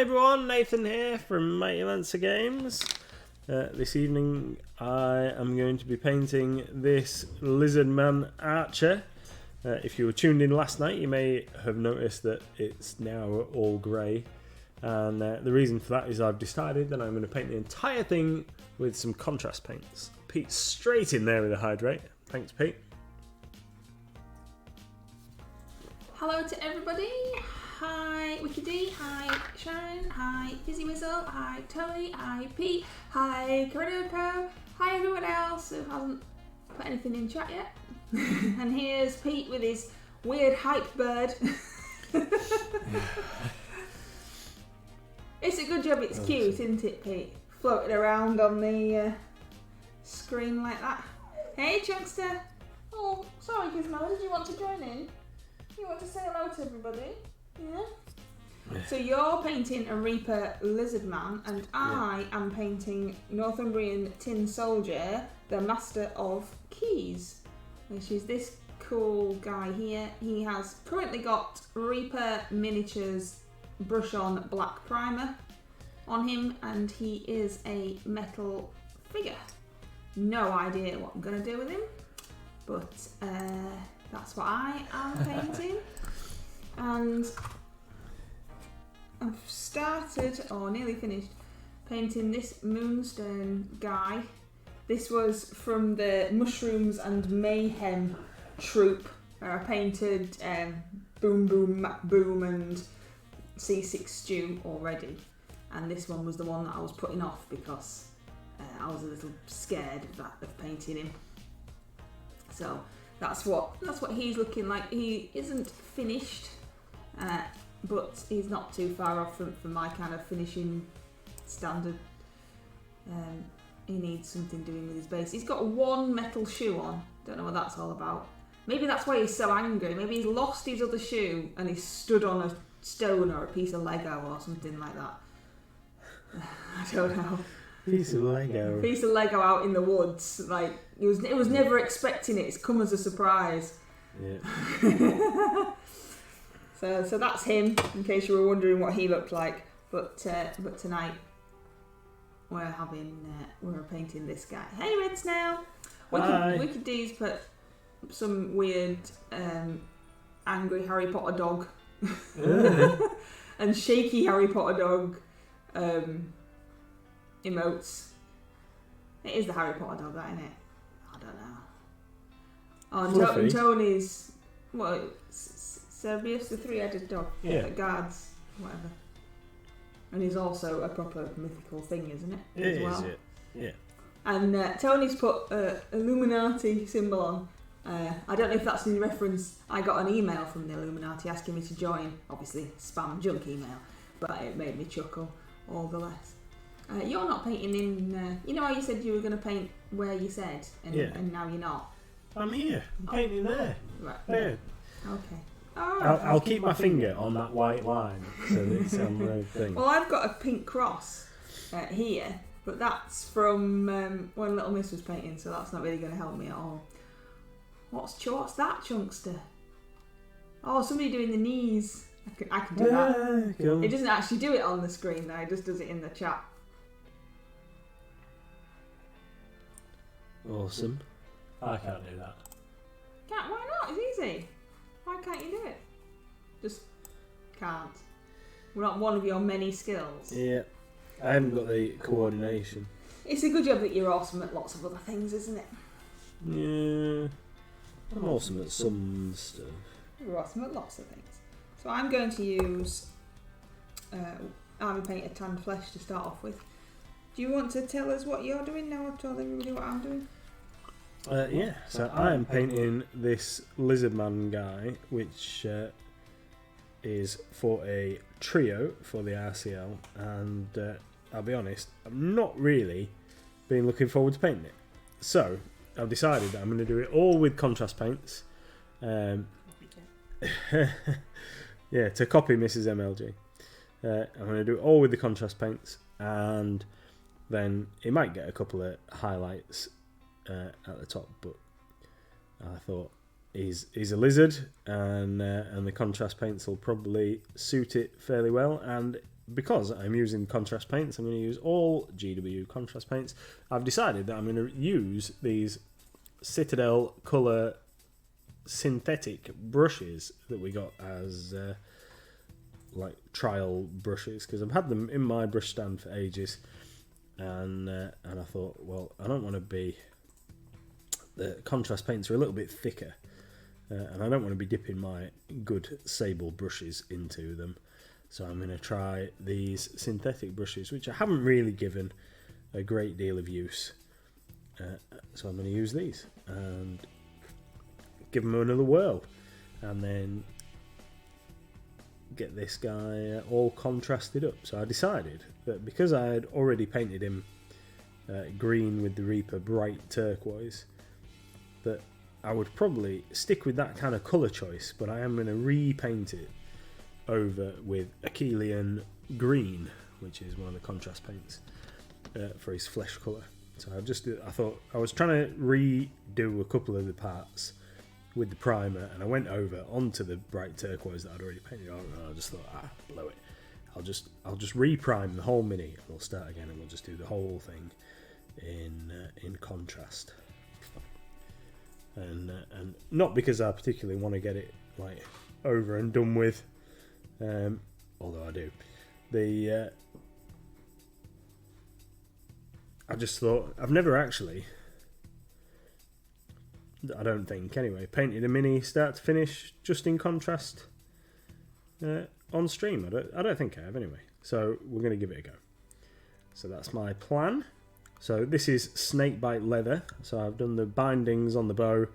Hi everyone, Nathan here from Mighty Lancer Games. This evening I am going to be painting this LizardMan Archer. If you were tuned in last night, you may have noticed that it's now all grey. And the reason for that is I've decided that I'm going to paint the entire thing with some contrast paints. Pete's straight in there with a hydrate. Thanks, Pete. Hello to everybody. Hi Wiki D, hi Sharon, hi Fizzy Wizzle, hi Tony, hi Pete, hi Corrido, hi everyone else who hasn't put anything in chat yet. And here's Pete with his weird hype bird. It's a good job it's cute, isn't it, Pete? Floating around on the screen like that. Hey Chunkster! Oh, sorry Gizmo, did you want to join in? You want to say hello to everybody? Yeah. So you're painting a Reaper LizardMan, and I am painting Northumbrian Tin Soldier, the Master of Keys, which is this cool guy here. He has currently got Reaper Miniatures brush on black primer on him, and he is a metal figure. No idea what I'm gonna do with him, but that's what I am painting. And I've started, or nearly finished, painting this Moonstone guy. This was from the Mushrooms and Mayhem troupe, where I painted Boom Boom Mac Boom and C6 Stew already. And this one was the one that I was putting off because I was a little scared of painting him. So that's what he's looking like. He isn't finished, but he's not too far off from my kind of finishing standard. He needs something doing with his base. He's got one metal shoe on. Don't know what that's all about. Maybe that's why he's so angry. Maybe he's lost his other shoe and he's stood on a stone or a piece of Lego or something like that. I don't know. Piece of Lego. Piece of Lego out in the woods. Like it was never expecting it. It's come as a surprise. Yeah. So that's him. In case you were wondering what he looked like. But tonight we're painting this guy. Hey Red Snail. Wicked D's put some weird angry Harry Potter dog and shaky Harry Potter dog emotes. It is the Harry Potter dog, that, isn't it? I don't know. Oh, and Tony's Cerberus, the three-headed dog that guards whatever. And he's also a proper mythical thing, isn't it? It is, yeah. And Tony's put Illuminati symbol on. I don't know if that's in reference. I got an email from the Illuminati asking me to join. Obviously, spam junk email, but it made me chuckle all the less. You're not painting in. You know how you said you were going to paint where you said, and now you're not. I'm here. I'm painting there. Right. Yeah. Okay. I'll keep my finger on that white line so that it's on the thing. Well, I've got a pink cross here, but that's from when Little Miss was painting, so that's not really going to help me at all. What's that, Chunkster? Oh, somebody doing the knees. I can do that. Cool. It doesn't actually do it on the screen though, it just does it in the chat. Awesome. I can't do that. Why not? It's easy. Why can't you do it? Just can't. We're not one of your many skills. Yeah. I haven't got the coordination. It's a good job that you're awesome at lots of other things, isn't it? Yeah. I'm awesome at some stuff. You're awesome at lots of things. So I'm going to use Army Painted Tanned Flesh to start off with. Do you want to tell us what you're doing now? I've told everybody what I'm doing. Yeah, so I am painting this LizardMan guy, which is for a trio for the RCL, and I'll be honest, I'm not really been looking forward to painting it. So I've decided that I'm going to do it all with contrast paints. Yeah, to copy Mrs MLG. I'm going to do it all with the contrast paints, and then it might get a couple of highlights at the top, but I thought he's a lizard, and the contrast paints will probably suit it fairly well, and because I'm using contrast paints, I'm going to use all GW contrast paints. I've decided that I'm going to use these Citadel Colour synthetic brushes that we got as like trial brushes, because I've had them in my brush stand for ages, and I thought, well, I don't want to be, the contrast paints are a little bit thicker, and I don't want to be dipping my good sable brushes into them, so I'm going to try these synthetic brushes, which I haven't really given a great deal of use, so I'm going to use these and give them another whirl, and then get this guy all contrasted up. So I decided that because I had already painted him green with the Reaper bright turquoise, that I would probably stick with that kind of colour choice, but I am going to repaint it over with Achillean green, which is one of the contrast paints for his flesh colour. So I thought I was trying to redo a couple of the parts with the primer, and I went over onto the bright turquoise that I'd already painted on, and I just thought, blow it. I'll just re-prime the whole mini, and we'll start again, and we'll just do the whole thing in contrast. And not because I particularly want to get it like over and done with, although I do. I just thought, I've never actually, I don't think anyway, painted a mini start to finish just in contrast on stream. I don't think I have anyway, so we're going to give it a go. So that's my plan. So this is snakebite leather, so I've done the bindings on the bow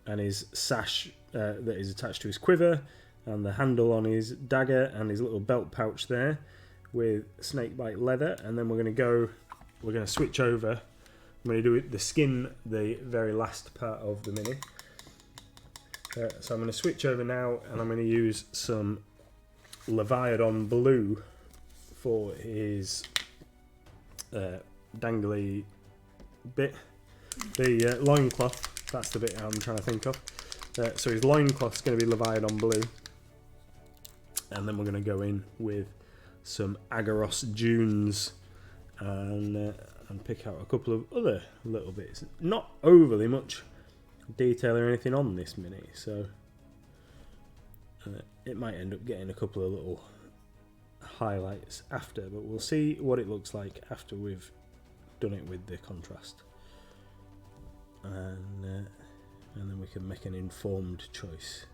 and his sash that is attached to his quiver, and the handle on his dagger and his little belt pouch there with snakebite leather. And then we're going to switch over. I'm going to do the skin, the very last part of the mini. So I'm going to switch over now, and I'm going to use some Leviathan blue for his dangly bit. The loincloth, that's the bit I'm trying to think of. So his loincloth's going to be Leviathan blue. And then we're going to go in with some Agaros dunes and pick out a couple of other little bits. Not overly much detail or anything on this mini, so it might end up getting a couple of little highlights after, but we'll see what it looks like after we've done it with the contrast, and then we can make an informed choice.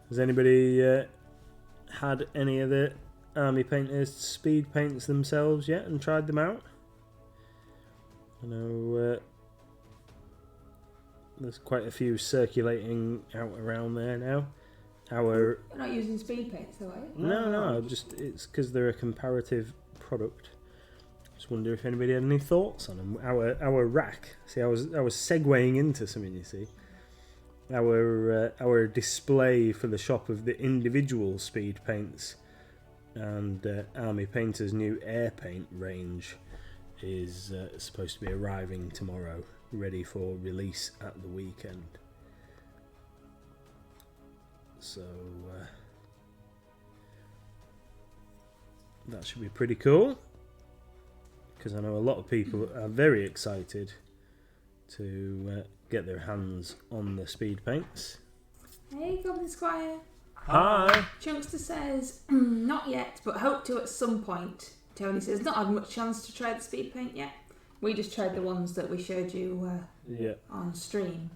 Has anybody had any of the Army Painters speed paints themselves yet and tried them out? I know there's quite a few circulating out around there now. You're not using speed paints though, are you? No, just it's because they're a comparative product. Just wonder if anybody had any thoughts on them. Our rack. See, I was segueing into something, you see. Our display for the shop of the individual speed paints and Army Painter's new air paint range is supposed to be arriving tomorrow, ready for release at the weekend. So that should be pretty cool, because I know a lot of people are very excited to get their hands on the speed paints. Hey, Goblin Squire. Hi. Chunkster says, not yet, but hope to at some point. Tony says, not had much chance to try the speed paint yet. We just tried the ones that we showed you on stream.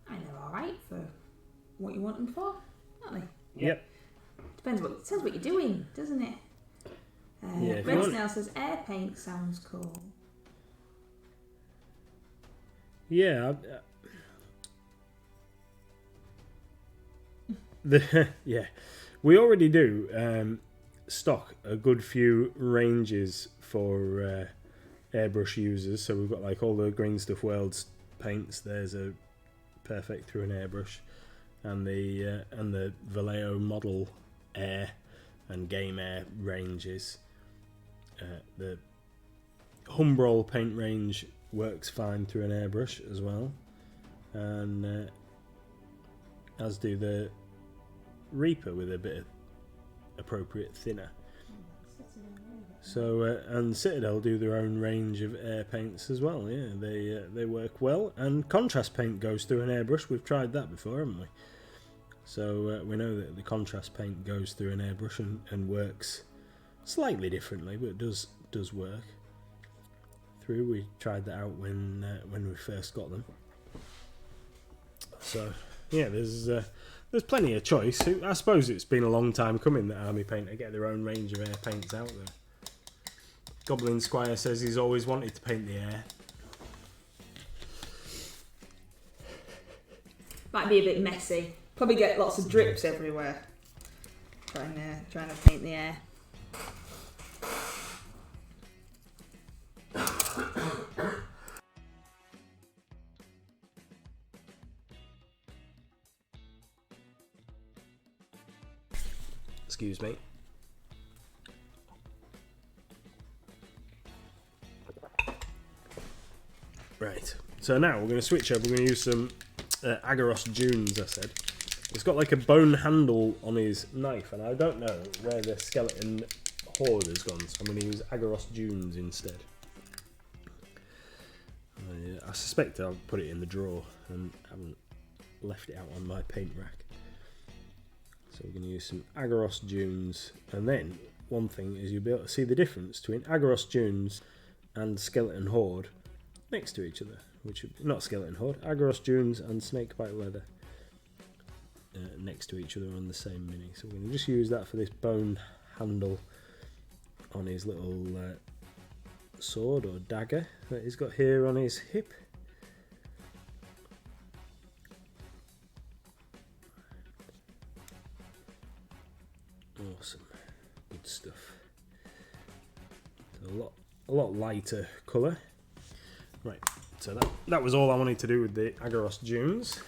And they're alright for what you want them for, aren't they? Yep. Depends what you're doing, doesn't it? Red Snail says, air paint sounds cool. Yeah. We already do stock a good few ranges for airbrush users. So we've got like all the Green Stuff Worlds paints. There's a perfect through an airbrush, and the Vallejo model air and game air ranges. The Humbrol paint range works fine through an airbrush as well, and as do the Reaper with a bit of appropriate thinner. So and Citadel do their own range of air paints as well. Yeah, they work well, and contrast paint goes through an airbrush. We've tried that before, haven't we? So we know that the contrast paint goes through an airbrush and works slightly differently, but it does work through. We tried that out when we first got them. So yeah, there's plenty of choice. I suppose it's been a long time coming that Army Painter get their own range of air paints out there. Goblin Squire says he's always wanted to paint the air. Might be a bit messy. Probably get lots of drips everywhere. Trying to paint the air. Excuse me. Right, so now we're going to switch up. We're going to use some Agaros Dunes, I said. It's got like a bone handle on his knife, and I don't know where the skeleton horde has gone, so I'm going to use Agaros Dunes instead. I suspect I'll put it in the drawer and haven't left it out on my paint rack. So we're going to use some Agaros Dunes, and then one thing is you'll be able to see the difference between Agaros Dunes and Skeleton Horde next to each other, which would be, not Skeleton Horde, Agaros Dunes and Snakebite Leather next to each other on the same mini. So we're going to just use that for this bone handle on his little sword or dagger that he's got here on his hip. Awesome, good stuff. So a lot lighter colour. Right, so that was all I wanted to do with the Agaros Dunes.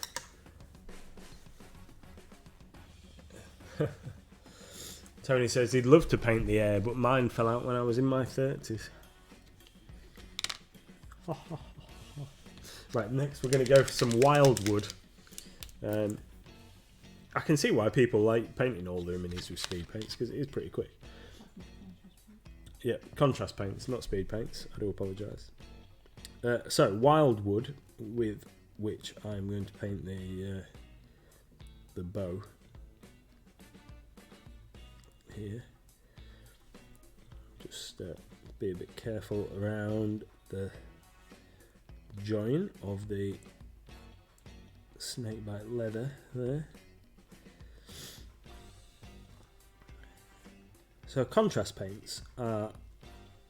Tony says he'd love to paint the air, but mine fell out when I was in my 30s. Right, next we're going to go for some Wildwood. I can see why people like painting all their minis with speed paints, because it is pretty quick. Yeah, contrast paints, not speed paints. I do apologise. So, Wildwood, with which I'm going to paint the bow here. Just be a bit careful around the join of the snakebite leather there. So contrast paints are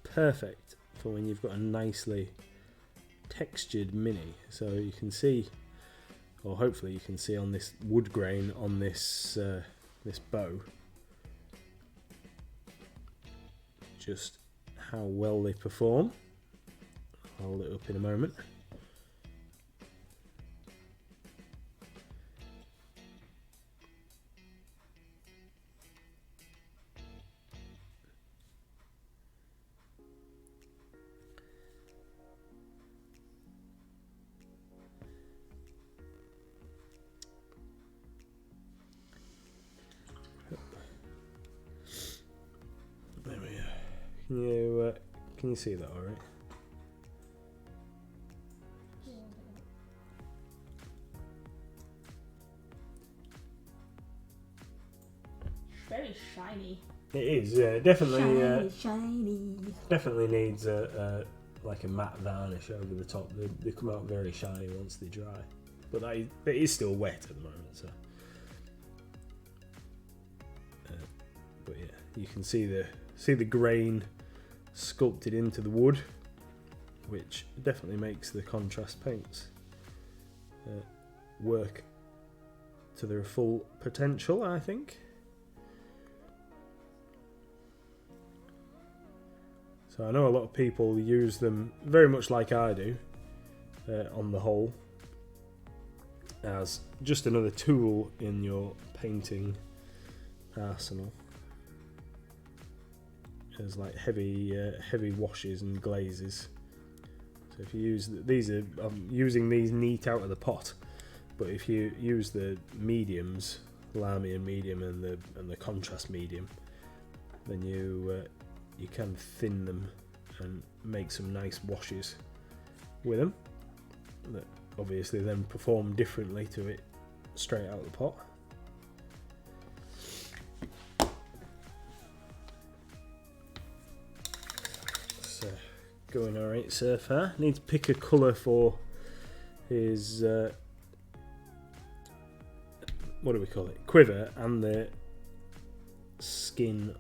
perfect for when you've got a nicely textured mini. So you can see, or hopefully you can see on this wood grain on this this bow, just how well they perform. I'll hold it up in a moment. There we go. Can you see that all right? Very shiny. It is, yeah. Definitely, Shiny. definitely needs a like a matte varnish over the top. They come out very shiny once they dry, but it is still wet at the moment. So, but yeah, you can see the grain sculpted into the wood, which definitely makes the contrast paints work to their full potential, I think. So I know a lot of people use them very much like I do, on the whole, as just another tool in your painting arsenal. As like heavy washes and glazes. So if you use these, I'm using these neat out of the pot, but if you use the mediums Lamian medium and the contrast medium, then you can thin them and make some nice washes with them that obviously then perform differently to it straight out of the pot. So going alright so far. Need to pick a colour for his what do we call it? Quiver, and the skin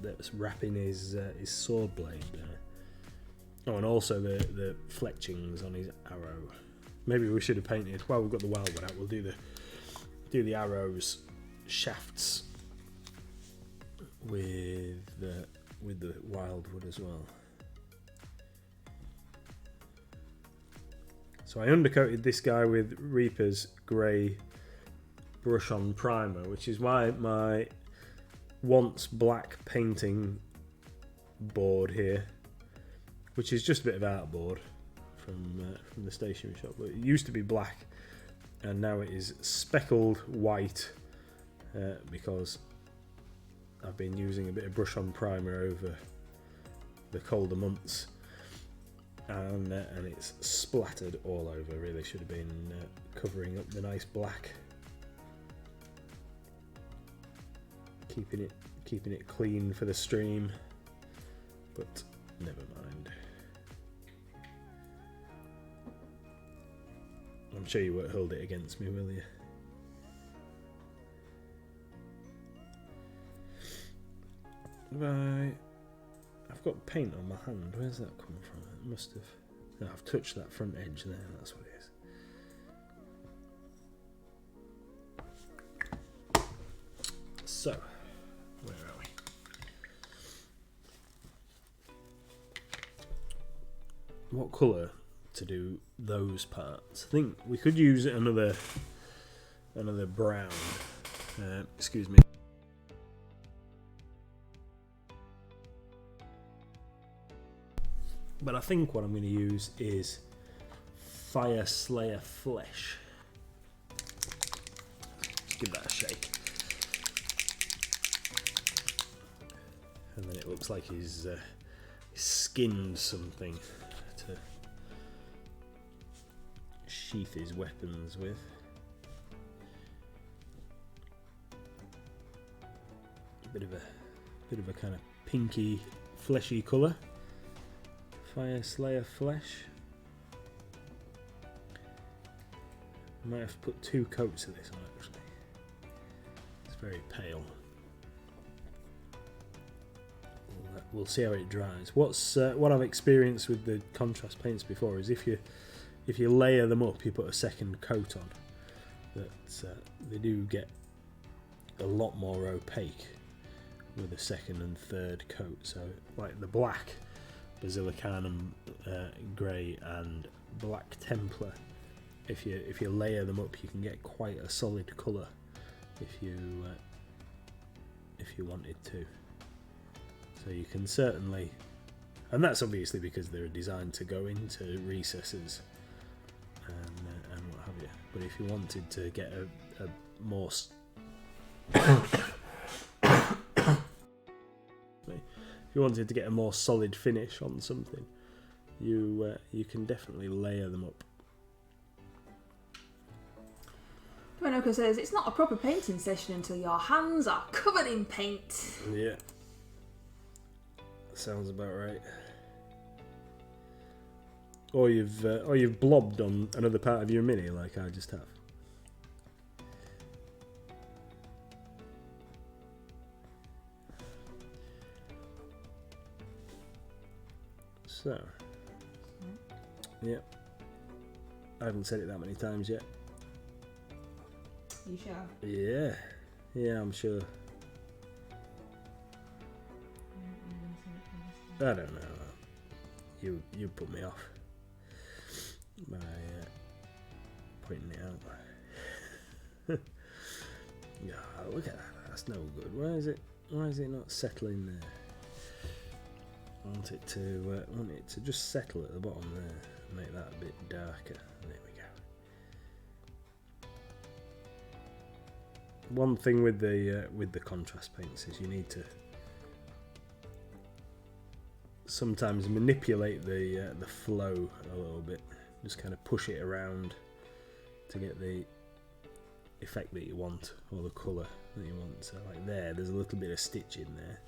that's wrapping his sword blade there. Oh, and also the fletchings on his arrow. Maybe we should have painted. Well, we've got the wildwood out. We'll do the arrows shafts with the wildwood as well. So I undercoated this guy with Reaper's grey brush on primer, which is why my once black painting board here, which is just a bit of artboard from the stationery shop, but it used to be black and now it is speckled white because I've been using a bit of brush on primer over the colder months, and it's splattered all over. Really should have been covering up the nice black, keeping it clean for the stream, but never mind. I'm sure you won't hold it against me, will you? Right, I've got paint on my hand. Where's that come from? It must have. No, I've touched that front edge there. That's what it is. So, where are we? What colour to do those parts? I think we could use another brown. Excuse me. But I think what I'm going to use is Fire Slayer Flesh. Let's give that a shake. And then it looks like he's skinned something to sheath his weapons with. A bit of a kind of pinky, fleshy colour. Fire Slayer Flesh. I might have to put 2 coats of this on actually. It's very pale. We'll see how it dries. What I've experienced with the contrast paints before is if you layer them up, you put a second coat on, that they do get a lot more opaque with a second and third coat. So like the black Basilicanum grey and black Templar, if you layer them up, you can get quite a solid colour if you wanted to. So you can certainly, and that's obviously because they're designed to go into recesses and what have you. But if you wanted to get a more if you wanted to get a more solid finish on something, you can definitely layer them up. Twinoka says it's not a proper painting session until your hands are covered in paint. Yeah, sounds about right. Or you've blobbed on another part of your mini like I just have. So, yeah, I haven't said it that many times yet. You sure? Yeah, I'm sure. I don't know. You put me off by pointing it out. Yeah, look at that. That's no good. Why is it not settling there? I want it to just settle at the bottom there. Make that a bit darker. There we one thing with the contrast paints is you need to sometimes manipulate the flow a little bit. Just kind of push it around to get the effect that you want, or the colour that you want. So like there's a little bit of stitch in there.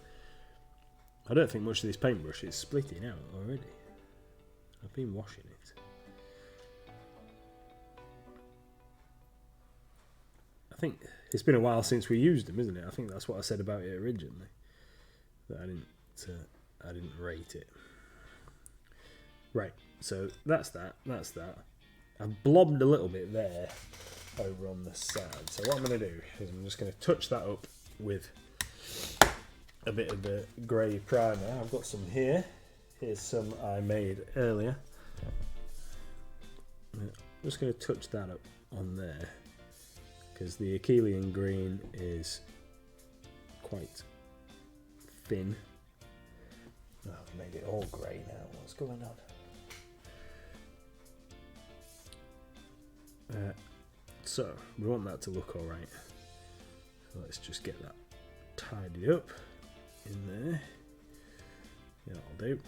I don't think much of this paintbrush is splitting out already. I've been washing it. I think it's been a while since we used them, isn't it? I think that's what I said about it originally, that I didn't rate it. Right, so that's that. I've blobbed a little bit there over on the side. So what I'm going to do is I'm just going to touch that up with a bit of the grey primer. I've got some here. Here's some I made earlier. I'm just going to touch that up on there because the Achillean green is quite thin. Oh, I've made it all grey now. What's going on? So we want that to look all right. So let's just get that tidied up in there. Yeah, that'll do.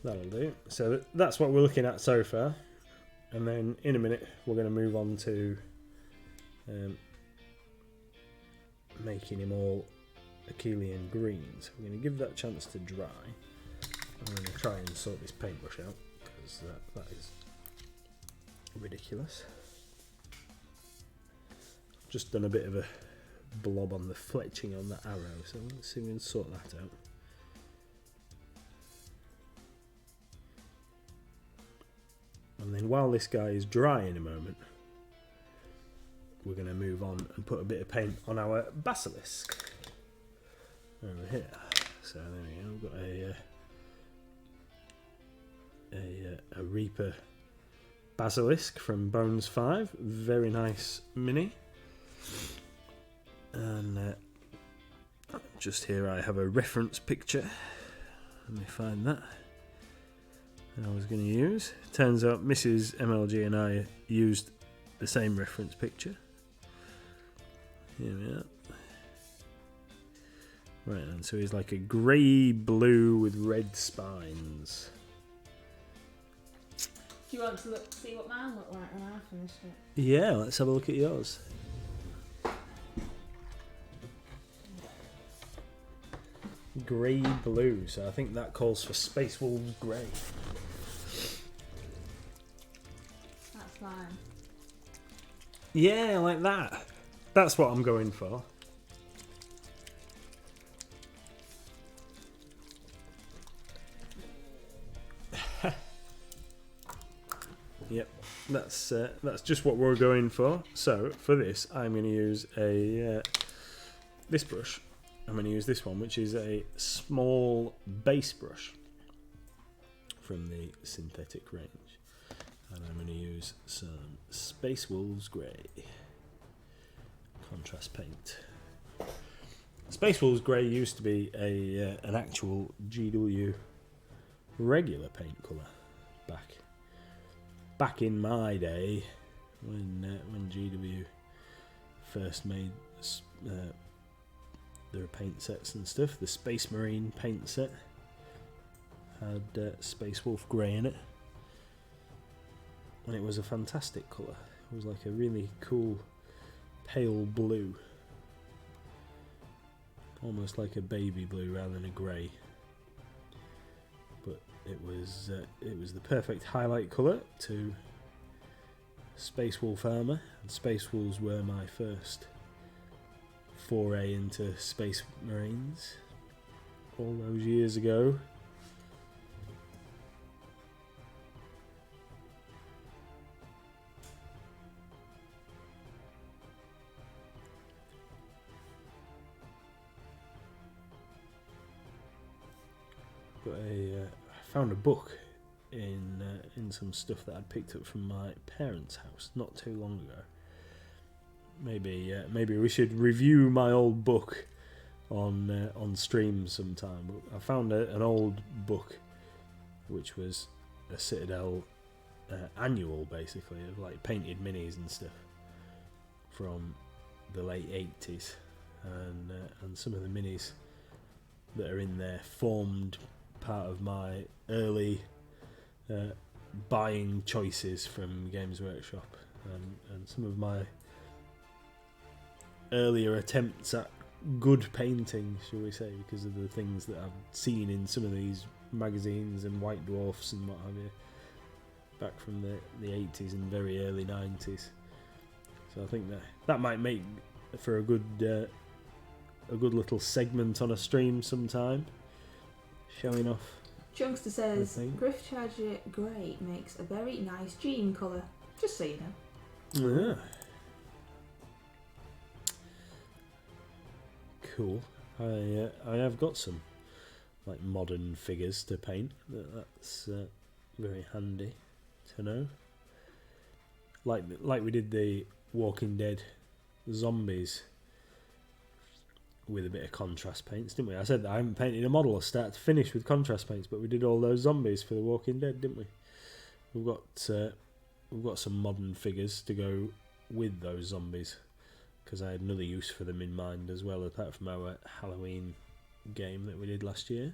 That'll do. So that's what we're looking at so far. And then in a minute we're going to move on to making him all Achillean greens. We're going to give that a chance to dry. I'm going to try and sort this paintbrush out because that is ridiculous. Just done a bit of a blob on the fletching on the arrow, so let's see if we can sort that out. And then while this guy is dry in a moment, we're going to move on and put a bit of paint on our basilisk over here. So there we go, we've got a Reaper basilisk from Bones 5, very nice mini. And just here I have a reference picture. Let me find that. I was going to use. Turns out Mrs MLG and I used the same reference picture. Here we are. Right, and so he's like a grey blue with red spines. Do you want to see what mine looked like when I finished it? Yeah, let's have a look at yours. Grey blue, so I think that calls for Space Wolves grey. That's fine. Yeah, like that. That's what I'm going for. Yep, that's just what we're going for. So for this, I'm going to use this brush. I'm going to use this one, which is a small base brush from the synthetic range, and I'm going to use some Space Wolves Grey contrast paint. Space Wolves Grey used to be an actual GW regular paint colour back in my day when GW first made their paint sets and stuff. The Space Marine paint set had Space Wolf Grey in it, and it was a fantastic colour. It was like a really cool pale blue, almost like a baby blue rather than a grey. But it was the perfect highlight colour to Space Wolf armour, and Space Wolves were my first foray into Space Marines all those years ago. I found a book in some stuff that I'd picked up from my parents' house not too long ago. Maybe we should review my old book on stream sometime. I found an old book which was a Citadel annual, basically, of like painted minis and stuff from the late 80s, and some of the minis that are in there formed part of my early buying choices from Games Workshop, and some of my earlier attempts at good painting, shall we say, because of the things that I've seen in some of these magazines and White Dwarfs and what have you, back from the 80s and very early 90s. So I think that might make for a good little segment on a stream sometime, showing off. Chunkster says Griff Charger Grey makes a very nice jean colour. Just so you know. Yeah. Cool. I have got some like modern figures to paint. That's very handy to know. Like we did the Walking Dead zombies with a bit of contrast paints, didn't we? I said that I haven't painted a model start to finish with contrast paints, but we did all those zombies for the Walking Dead, didn't we? We've got some modern figures to go with those zombies, because I had another use for them in mind as well, apart from our Halloween game that we did last year.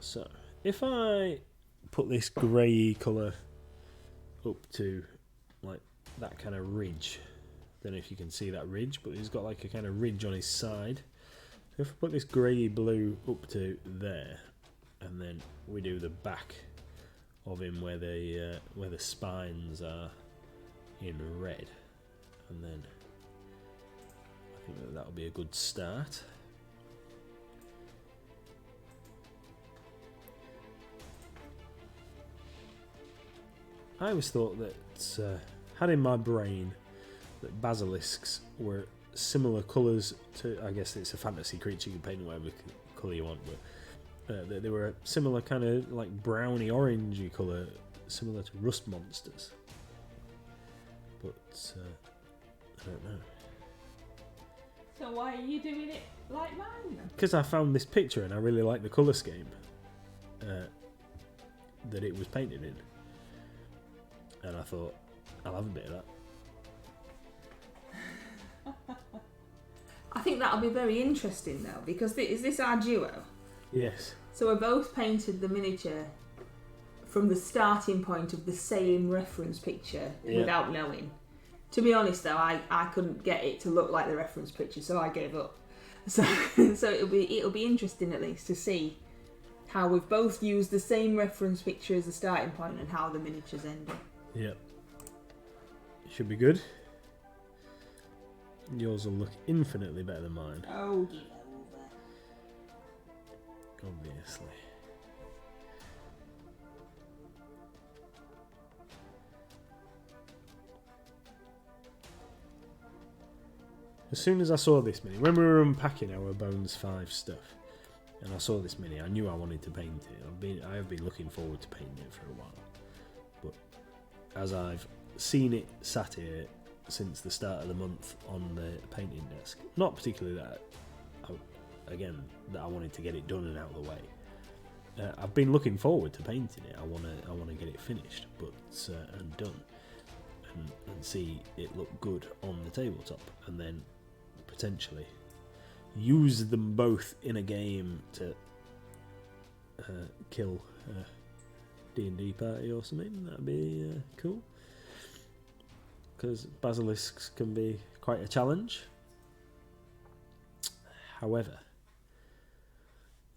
So if I put this grey colour up to like that kind of ridge, don't know if you can see that ridge, but he's got like a kind of ridge on his side. So if I put this grey blue up to there, and then we do the back of him where the spines are in red, and then I think that'll be a good start. I always thought that had in my brain that basilisks were similar colours to, I guess it's a fantasy creature, you can paint whatever colour you want, but they were a similar kind of like browny orangey colour, similar to rust monsters. But I don't know. So why are you doing it like mine then? Because I found this picture and I really like the colour scheme that it was painted in, and I thought I'll have a bit of that. I think that'll be very interesting though, because is this our duo? Yes. So we're both painted the miniature from the starting point of the same reference picture without knowing. To be honest though, I couldn't get it to look like the reference picture, so I gave up. So it'll be interesting at least to see how we've both used the same reference picture as the starting point and how the miniatures end up. Yep. Should be good. Yours will look infinitely better than mine. Oh, give over. Obviously. As soon as I saw this mini, when we were unpacking our Bones 5 stuff, and I saw this mini, I knew I wanted to paint it. I have been looking forward to painting it for a while. But as I've seen it sat here since the start of the month on the painting desk, not particularly that I wanted to get it done and out of the way. I've been looking forward to painting it. I want to get it finished, but and done, and see it look good on the tabletop, and then potentially use them both in a game to kill a D&D party or something. That'd be cool, because basilisks can be quite a challenge. However,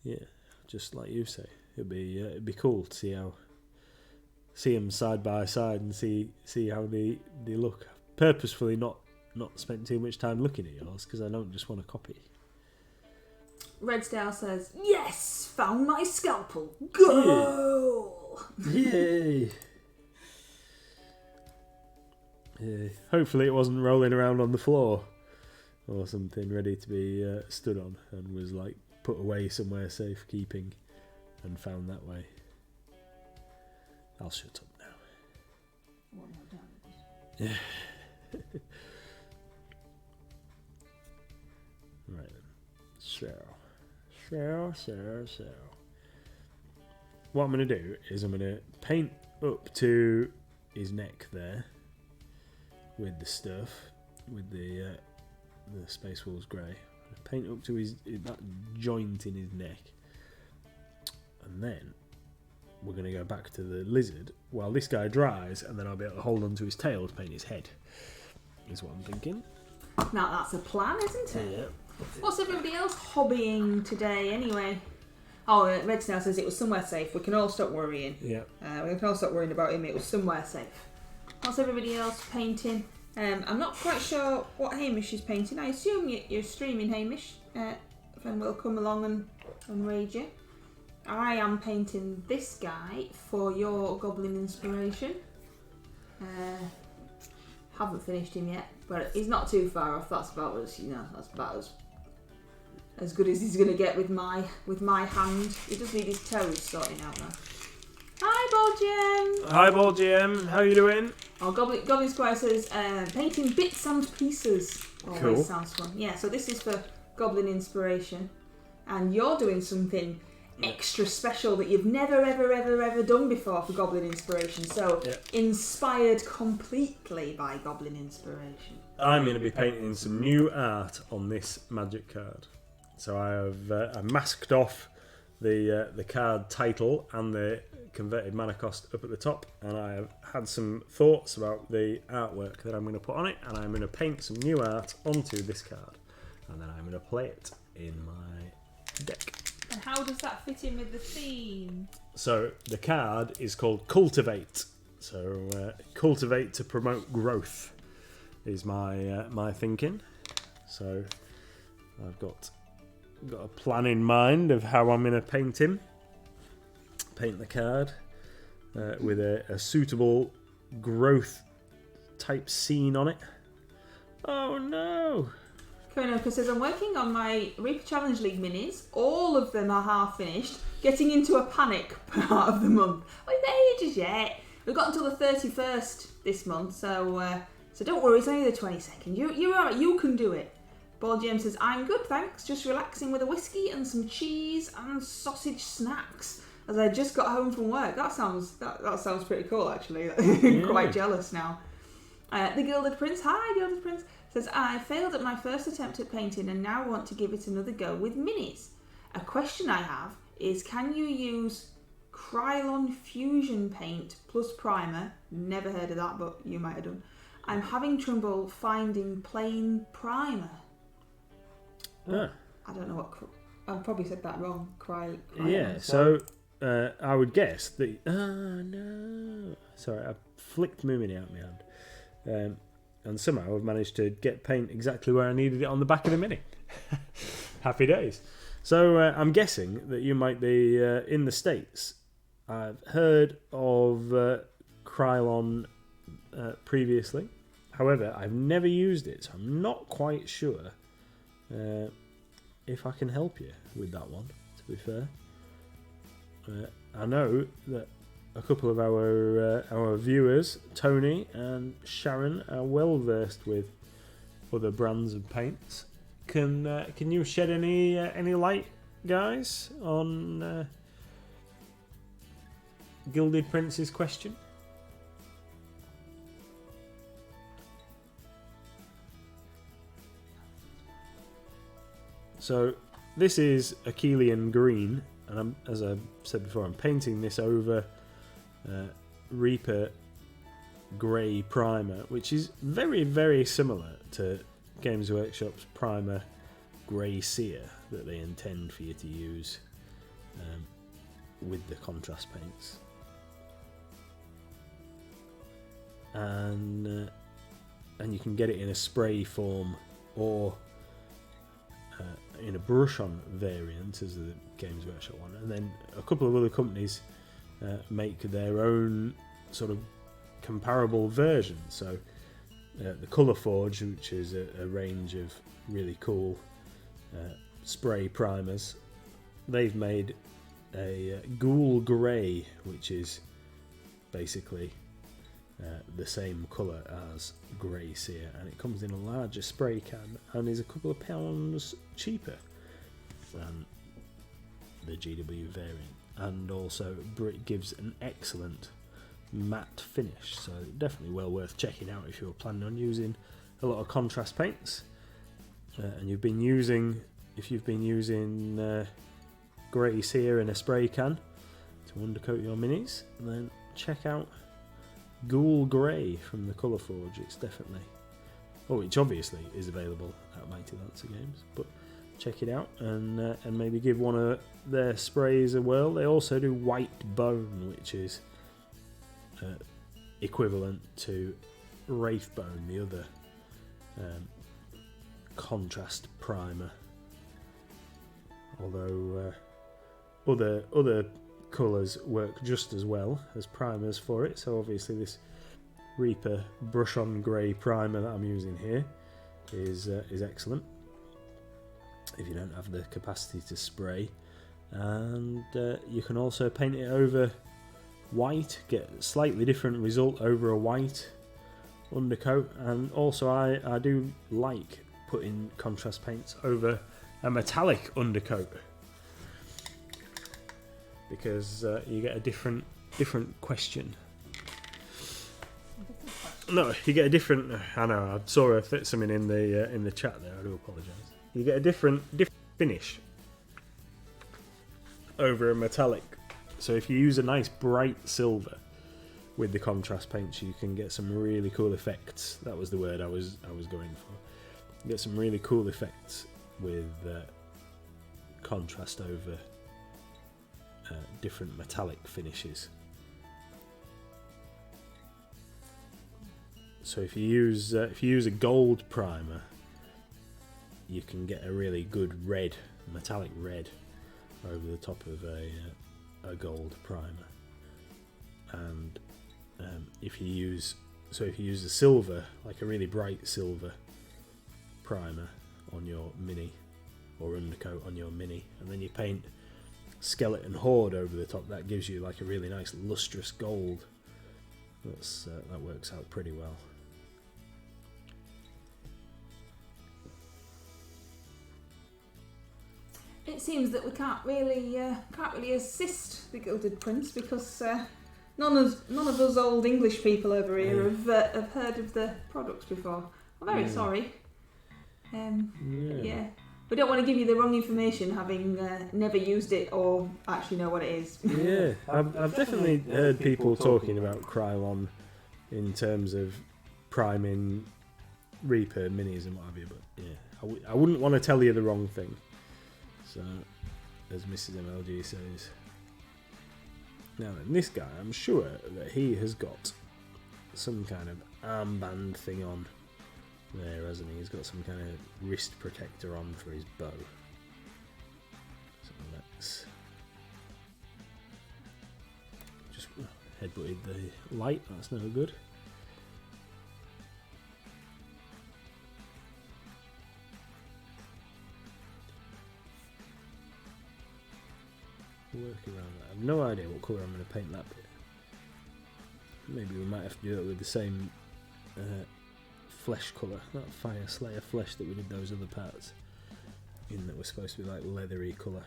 yeah, just like you say, it'd be cool to see them side by side and see how they look. Purposefully not spent too much time looking at yours, because I don't just want to copy. Redsdale says, "Yes, found my scalpel. Go!" Yay! Yeah. Hopefully it wasn't rolling around on the floor or something, ready to be stood on, and was like put away somewhere safekeeping and found that way. I'll shut up now. What have I done? Yeah. Right then. So. What I'm going to do is I'm going to paint up to his neck there with the stuff, with the Space Wolves grey. Paint up to that joint in his neck, and then we're going to go back to the lizard while this guy dries, and then I'll be able to hold on to his tail to paint his head. Is what I'm thinking. Now that's a plan, isn't it? Yeah. What's everybody else hobbying today, anyway? Oh, Red Snail says it was somewhere safe. We can all stop worrying. Yeah. We can all stop worrying about him. It was somewhere safe. What's everybody else painting? I'm not quite sure what Hamish is painting. I assume you're streaming, Hamish. Then we'll come along and raid you. I am painting this guy for your Goblin inspiration. Haven't finished him yet, but he's not too far off. That's about as good as he's going to get with my hand. He does need his toes sorting out now. Hi, Ball GM. Hi, Ball GM. How you doing? Oh, Goblin Square says painting bits and pieces. Always cool. Sounds fun. Yeah, so this is for Goblin inspiration, and you're doing something extra special that you've never ever done before for Goblin inspiration. So inspired completely by Goblin inspiration. I'm going to be painting some new art on this magic card. So I masked off the card title and the converted mana cost up at the top, and I have had some thoughts about the artwork that I'm going to put on it, and I'm going to paint some new art onto this card, and then I'm going to play it in my deck. And how does that fit in with the theme? So the card is called Cultivate. So cultivate to promote growth is my thinking. So I've got a plan in mind of how I'm going to paint him. Paint the card with a suitable growth type scene on it. Oh no! Krylon says, I'm working on my Reaper Challenge League minis. All of them are half finished. Getting into a panic part of the month. We've ages yet. We've got until the 31st this month, so don't worry, it's only the 22nd. You're alright, you can do it. Ball James says, I'm good, thanks. Just relaxing with a whiskey and some cheese and sausage snacks as I just got home from work. That sounds pretty cool, actually. Quite jealous now. The Gilded Prince, hi Gilded Prince, says, I failed at my first attempt at painting and now want to give it another go with minis. A question I have is, can you use Krylon Fusion Paint plus Primer? Never heard of that, but you might have done. I'm having trouble finding plain primer. I don't know what... I probably said that wrong. Krylon. Yeah, so I would guess that... Oh, no. Sorry, I flicked Moomini out of my hand. And somehow I've managed to get paint exactly where I needed it on the back of the mini. Happy days. So I'm guessing that you might be in the States. I've heard of Krylon previously. However, I've never used it, so I'm not quite sure if I can help you with that one, to be fair. I know that a couple of our viewers, Tony and Sharon, are well versed with other brands of paints. Can you shed any light, guys, on Gilded Prince's question? So this is Achillean green, and as I said before, I'm painting this over Reaper grey primer, which is very, very similar to Games Workshop's primer grey sear that they intend for you to use with the contrast paints. And you can get it in a spray form or in a brush-on variant as the Games Workshop one, and then a couple of other companies make their own sort of comparable version. So the Colour Forge, which is a range of really cool spray primers, they've made a Ghoul Grey, which is basically the same colour as grey sear, and it comes in a larger spray can and is a couple of pounds cheaper than the GW variant, and also it gives an excellent matte finish, so definitely well worth checking out if you're planning on using a lot of contrast paints, and if you've been using grease here in a spray can to undercoat your minis, then check out Ghoul Grey from the Colour Forge. It's definitely, which obviously is available at Mighty Lancer Games, but check it out and maybe give one of their sprays a whirl. They also do White Bone, which is equivalent to Wraithbone, the other contrast primer. Although other colours work just as well as primers for it. So obviously this Reaper Brush On Grey primer that I'm using here is excellent if you don't have the capacity to spray. And you can also paint it over white, get a slightly different result over a white undercoat. And also I do like putting contrast paints over a metallic undercoat, because you get a different question. No, you get a different. I know. I saw something in the chat there. I do apologise. You get a different finish over a metallic. So if you use a nice bright silver with the contrast paints, you can get some really cool effects. That was the word I was going for. You get some really cool effects with contrast over different metallic finishes. So if you use a gold primer, you can get a really good red, metallic red, over the top of a gold primer. And if you use a silver, like a really bright silver primer on your mini or undercoat on your mini, and then you paint Skeleton Horde over the top, that gives you like a really nice lustrous gold. That works out pretty well. It seems that we can't really assist the Gilded Prince, because none of us old English people over here have heard of the products before. I'm very sorry. Yeah. We don't want to give you the wrong information, having never used it or actually know what it is. Yeah, I've definitely heard people talking about Krylon in terms of priming Reaper minis and what have you, but yeah, I wouldn't want to tell you the wrong thing. So, as Mrs MLG says. Now then, this guy, I'm sure that he has got some kind of armband thing on there, hasn't he? He's got some kind of wrist protector on for his bow. So let's just headbutted the light. That's no good. Work around that. I have no idea what colour I'm going to paint that bit. Maybe we might have to do it with the same flesh colour, that Fire Slayer flesh that we did those other parts in, that was supposed to be like leathery colour.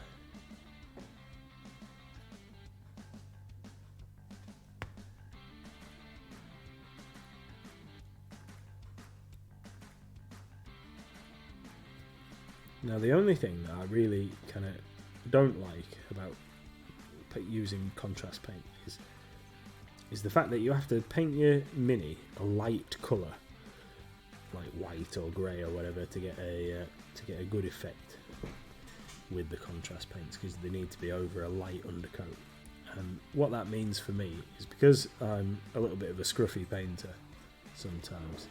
Now the only thing that I really kind of don't like about using contrast paint is the fact that you have to paint your mini a light colour, like white or grey or whatever, to get a good effect with the contrast paints, because they need to be over a light undercoat. And what that means for me is, because I'm a little bit of a scruffy painter sometimes,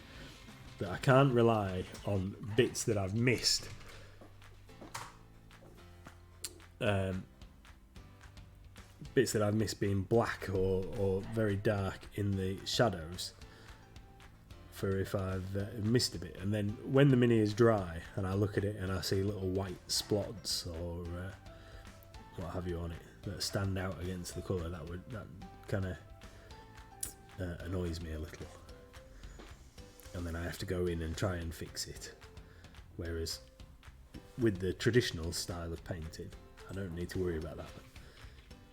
that I can't rely on bits that I've missed. Bits that I've missed being black or very dark in the shadows, for if I've missed a bit, and then when the mini is dry and I look at it and I see little white splots or what have you on it that stand out against the colour, that kind of annoys me a little, and then I have to go in and try and fix it. Whereas with the traditional style of painting, I don't need to worry about that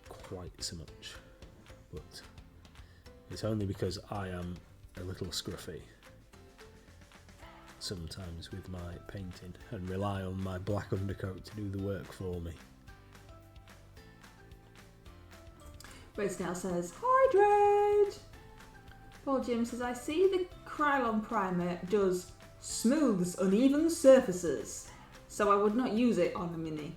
quite so much. But it's only because I am a little scruffy sometimes with my painting and rely on my black undercoat to do the work for me. Red Snail says, hydrate! Paul Jim says, I see the Krylon primer does smooths uneven surfaces, so I would not use it on a mini.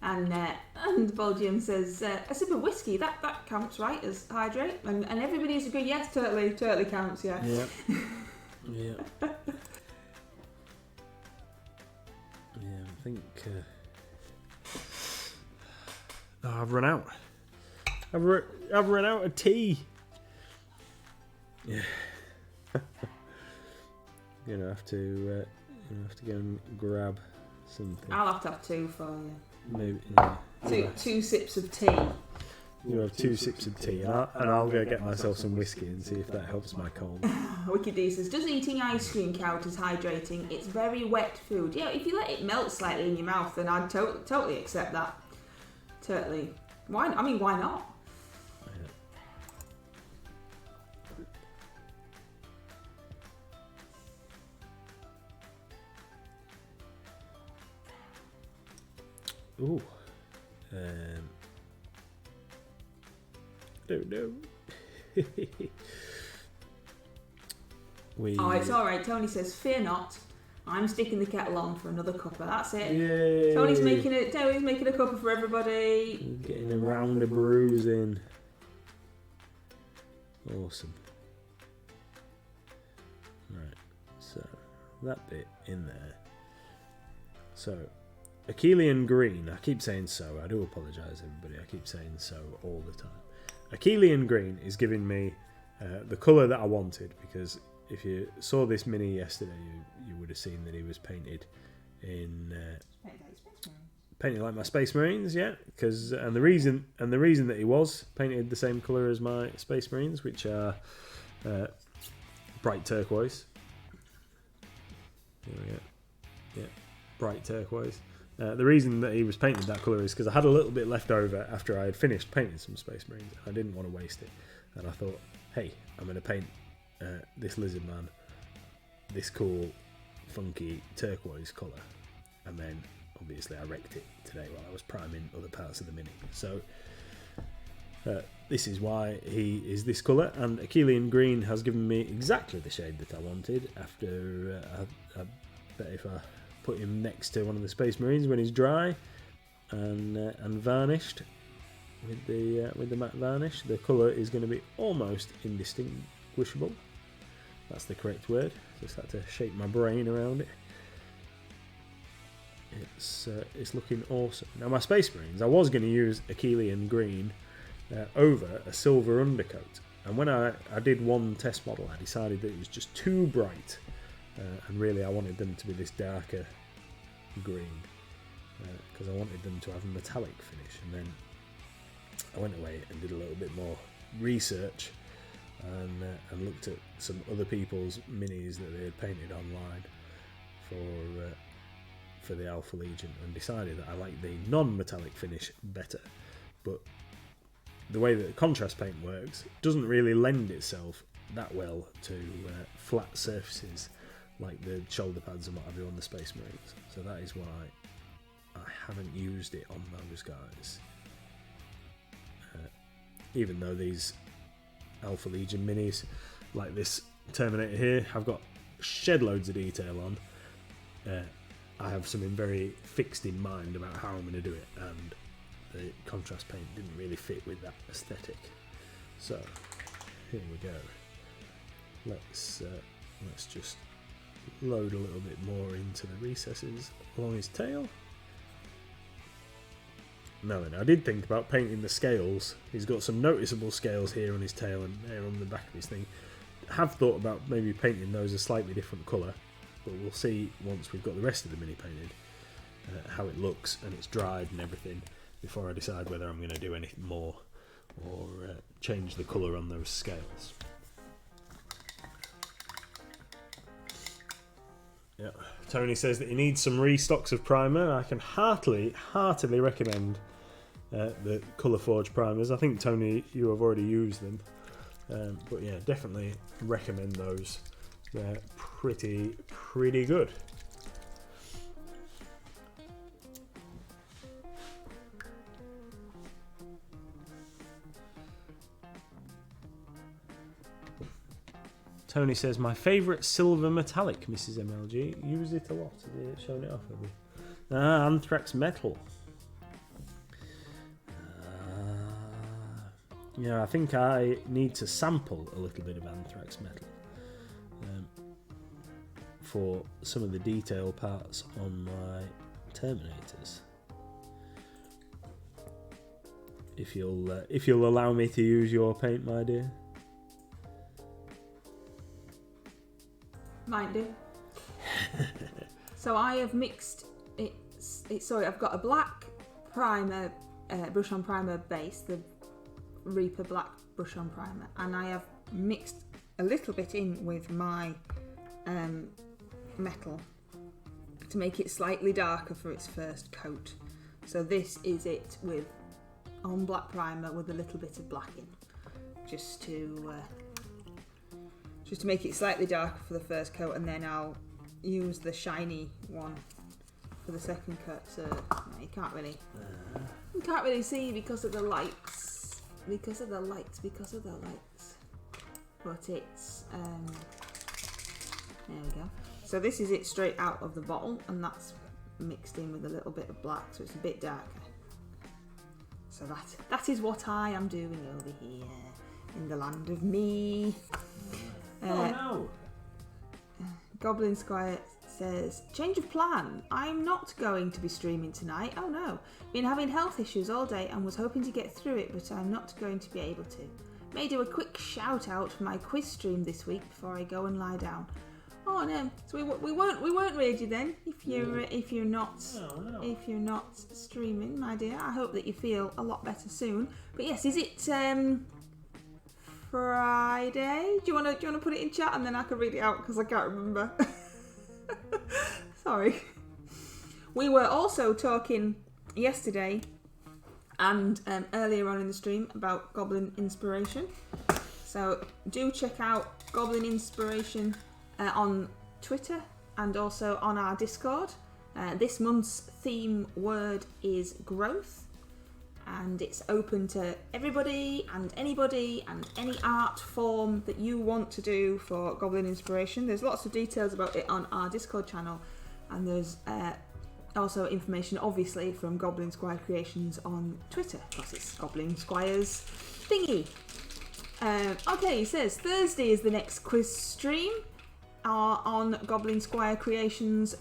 And Paul Jim says, a sip of whiskey, that counts, right, as hydrate? And everybody's agreed, yes, totally counts, yeah. Yeah. Yeah. Yeah, I think I've run out. I've run out of tea. Yeah. Gonna have to go and grab something. I'll have to have two for you. Maybe Two sips of tea. You have 2 sips of tea, and I'll go get myself some whiskey and see if that helps my cold. Wicked D says, does eating ice cream count as hydrating? It's very wet food. Yeah, if you let it melt slightly in your mouth, then I'd totally accept that. Totally. Why not? Ooh. Don't know. Oh, it's alright. Tony says, fear not. I'm sticking the kettle on for another cuppa. That's it. Yay. Tony's making a cuppa for everybody. Getting a round of brews in. Awesome. Right. So, that bit in there. So, Achillean green. I keep saying so. I do apologise, everybody. I keep saying so all the time. Achillean green is giving me the colour that I wanted, because if you saw this mini yesterday, you would have seen that he was painted in painted like my Space Marines, yeah. And the reason that he was painted the same colour as my Space Marines, which are bright turquoise. There we go. Yeah, bright turquoise. The reason that he was painted that colour is because I had a little bit left over after I had finished painting some Space Marines. I didn't want to waste it, and I thought, hey, I'm going to paint this LizardMan this cool, funky turquoise colour. And then, obviously, I wrecked it today while I was priming other parts of the mini. So, this is why he is this colour, and Achillean green has given me exactly the shade that I wanted. After I bet if I put him next to one of the Space Marines when he's dry and varnished with the matte varnish, the colour is going to be almost indistinguishable. That's the correct word. Just had to shake my brain around it. It's looking awesome. Now my Space Marines, I was going to use Achillean green over a silver undercoat, and when I did one test model, I decided that it was just too bright. And really I wanted them to be this darker green, because I wanted them to have a metallic finish. And then I went away and did a little bit more research and looked at some other people's minis that they had painted online for the Alpha Legion, and decided that I like the non-metallic finish better. But the way that the contrast paint works doesn't really lend itself that well to flat surfaces like the shoulder pads and what have you on the Space Marines. So that is why I haven't used it on those guys. Even though these Alpha Legion minis, like this Terminator here, have got shed loads of detail on, I have something very fixed in mind about how I'm going to do it, and the contrast paint didn't really fit with that aesthetic. So here we go. Let's just load a little bit more into the recesses along his tail. Now then, I did think about painting the scales. He's got some noticeable scales here on his tail and there on the back of his thing. Have thought about maybe painting those a slightly different colour, but we'll see once we've got the rest of the mini painted how it looks and it's dried and everything before I decide whether I'm going to do anything more or change the colour on those scales. Yeah. Tony says that he needs some restocks of primer. I can heartily recommend the Colour Forge primers. I think, Tony, you have already used them. But yeah, definitely recommend those. They're pretty good. Tony says, my favourite silver metallic, Mrs MLG. Use it a lot. Have you shown it off? Have you? Anthrax metal. Yeah, I think I need to sample a little bit of anthrax metal for some of the detail parts on my Terminators. If you'll allow me to use your paint, my dear. Might do. So I have mixed it. Sorry, I've got a black primer, brush on primer base, the Reaper Black brush on primer, and I have mixed a little bit in with my metal to make it slightly darker for its first coat. So this is it with on black primer with a little bit of black in, just to make it slightly darker for the first coat, and then I'll use the shiny one for the second coat. So no, you can't really see because of the lights, but it's there we go. So this is it straight out of the bottle, and that's mixed in with a little bit of black, so it's a bit darker. So that is what I am doing over here in the land of me. Oh no! Goblin Squire says, change of plan. I'm not going to be streaming tonight. Oh no. Been having health issues all day and was hoping to get through it, but I'm not going to be able to. May do a quick shout out for my quiz stream this week before I go and lie down. Oh no. So we won't raid you then if you're not streaming, my dear. I hope that you feel a lot better soon. But yes, is it Friday? Do you want to put it in chat and then I can read it out because I can't remember. Sorry. We were also talking yesterday and earlier on in the stream about Goblin Inspiration. So do check out Goblin Inspiration on Twitter and also on our Discord. This month's theme word is growth. And it's open to everybody and anybody and any art form that you want to do for Goblin Inspiration. There's lots of details about it on our Discord channel, and there's also information obviously from Goblin Squire Creations on Twitter, because it's Goblin Squire's thingy. Okay, he says Thursday is the next quiz stream on Goblin Squire Creations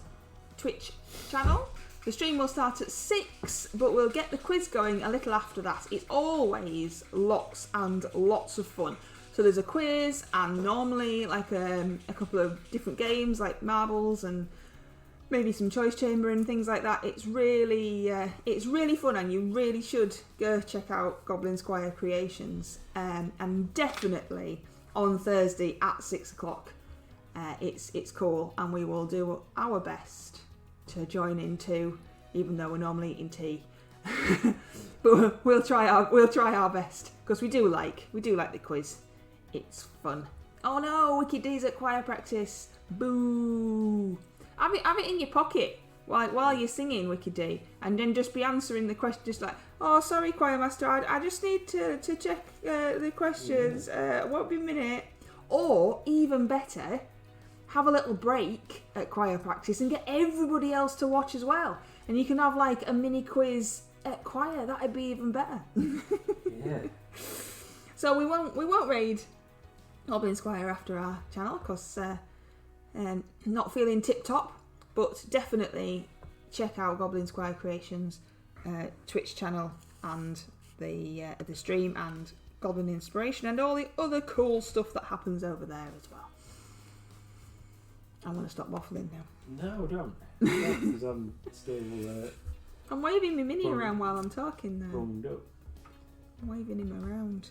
Twitch channel. The stream will start at 6, but we'll get the quiz going a little after that. It's always lots and lots of fun. So there's a quiz and normally like a couple of different games like marbles and maybe some choice chamber and things like that. It's really fun, and you really should go check out Goblin Squire Creations. And definitely on Thursday at 6 o'clock. It's cool, and we will do our best to join in too, even though we're normally eating tea. But we'll try our best, because we do like the quiz. It's fun. Oh no, Wicked D's at choir practice. Boo! Have it in your pocket while you're singing, Wicked D, and then just be answering the question, just like, oh sorry choir master, I just need to check the questions. Won't be a minute. Or even better, have a little break at choir practice and get everybody else to watch as well. And you can have like a mini quiz at choir. That'd be even better. Yeah. So we won't raid Goblin Squire after our channel, because not feeling tip top. But definitely check out Goblin Squire Creations Twitch channel and the stream and Goblin Inspiration and all the other cool stuff that happens over there as well. I'm going to stop waffling now. No, don't. Because I'm still... I'm waving my mini around while I'm talking now. Bunged up. I'm waving him around.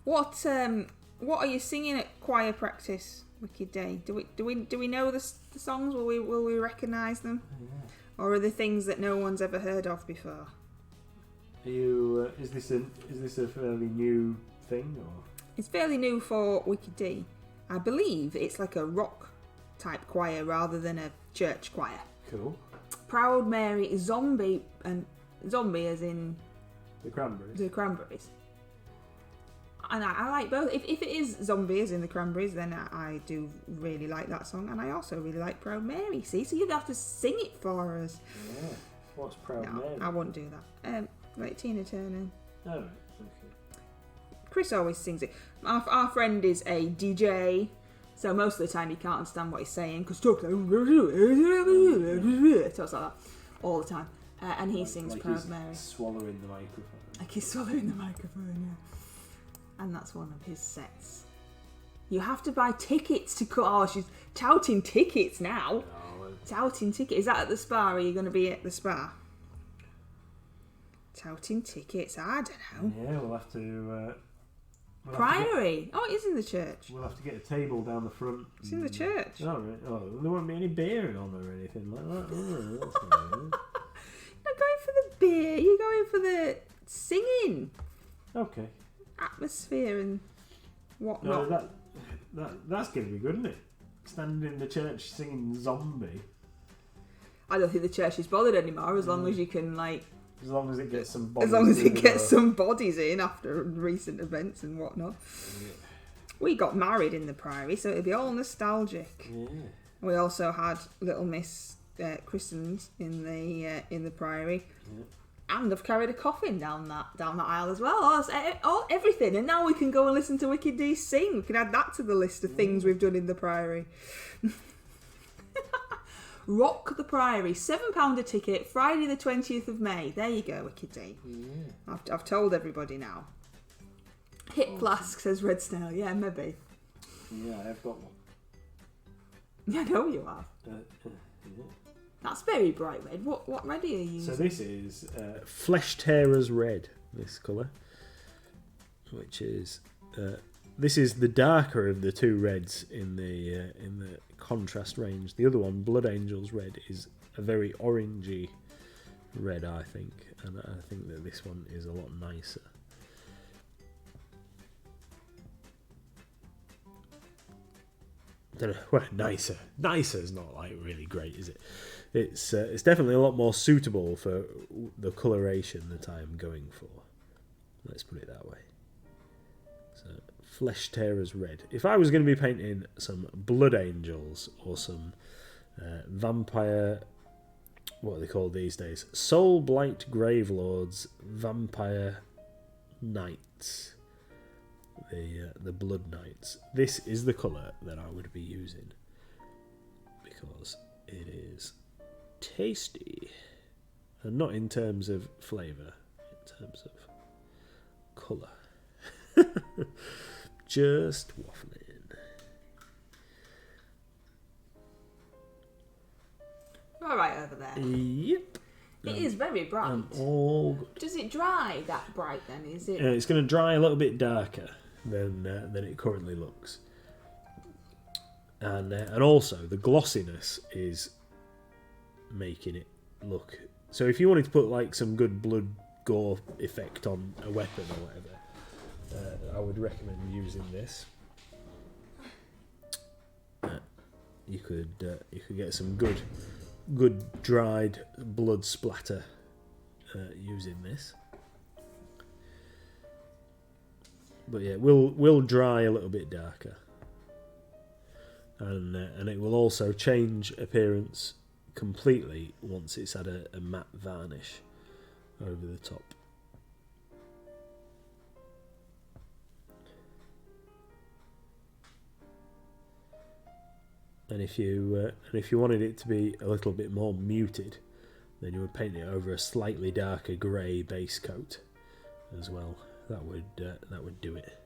What are you singing at choir practice, Wicked Day. Do we know the songs? Will we recognise them? Yeah. Or are they things that no one's ever heard of before? Are you? Is this a fairly new thing or? It's fairly new for Wicked Day. I believe it's like a rock type choir rather than a church choir. Cool. Proud Mary, Zombie, and Zombie as in The Cranberries. the Cranberries. And I like both. If it is Zombie as in the Cranberries, then I do really like that song. And I also really like Proud Mary. See, so you'd have to sing it for us. Yeah. What's Proud No, Mary? I won't do that. Like Tina Turner. Oh, right. Okay. Chris always sings it. Our friend is a DJ, so most of the time he can't understand what he's saying because talks like that all the time. And he sings like Proud he's Mary. swallowing the microphone. Like he's swallowing the microphone, yeah. And that's one of his sets. You have to buy tickets to go. Oh, she's touting tickets now. Oh, Touting tickets. Is that at the spa? Are you going to be at the spa? Touting tickets. I don't know. yeah, we'll have to. Priory. Oh, it is in the church. We'll have to get a table down the front. It's in the church. Oh, right. Oh, there won't be any beer on or anything like that. Oh, that's not good. You're not going for the beer. You're going for the singing, Okay. atmosphere, and No, whatnot. that's going to be good, isn't it? Standing in the church singing Zombie. I don't think the church is bothered anymore as long as you can, like, As long as it gets some bodies. as long as through it the gets door. some bodies in after recent events and whatnot. Yeah. We got married in the Priory, so it'll be all nostalgic. Yeah. We also had Little Miss christened in the Priory, Yeah. and I've carried a coffin down that aisle as well. Oh, everything, and now we can go and listen to Wicked D sing. We can add that to the list of things we've done in the Priory. Rock the Priory, £7 a ticket, Friday the 20th of May. There you go, Wicked D. Yeah. I've told everybody now. Hip flask, says Red Snail. Yeah, maybe. Yeah, I've got one. I know you have. Yeah. That's very bright red. What red are you using? So this is Flesh Tearers Red, this colour, which is this is the darker of the two reds in the contrast range. The other one, Blood Angels Red, is a very orangey red, I think, and I think that this one is a lot nicer. Don't know. Well, nicer. Nicer is not like really great, is it? It's definitely a lot more suitable for the coloration that I'm going for. Let's put it that way. So, Flesh Tearers Red. If I was going to be painting some Blood Angels or some vampire, what are they called these days? Soul Blight Gravelords, Vampire Knights. The Blood Knights. This is the colour that I would be using because it is tasty, and not in terms of flavour, in terms of colour. Just waffling. All right over there. Yep. It is very bright. All good. Does it dry that bright then? Is it? It's going to dry a little bit darker than it currently looks, and also the glossiness is making it look. So if you wanted to put like some good blood gore effect on a weapon or whatever, I would recommend using this. You could get some good dried blood splatter using this. But yeah, we'll dry a little bit darker, and it will also change appearance completely once it's had a matte varnish over the top. And if you wanted it to be a little bit more muted, then you would paint it over a slightly darker grey base coat as well. That would do it.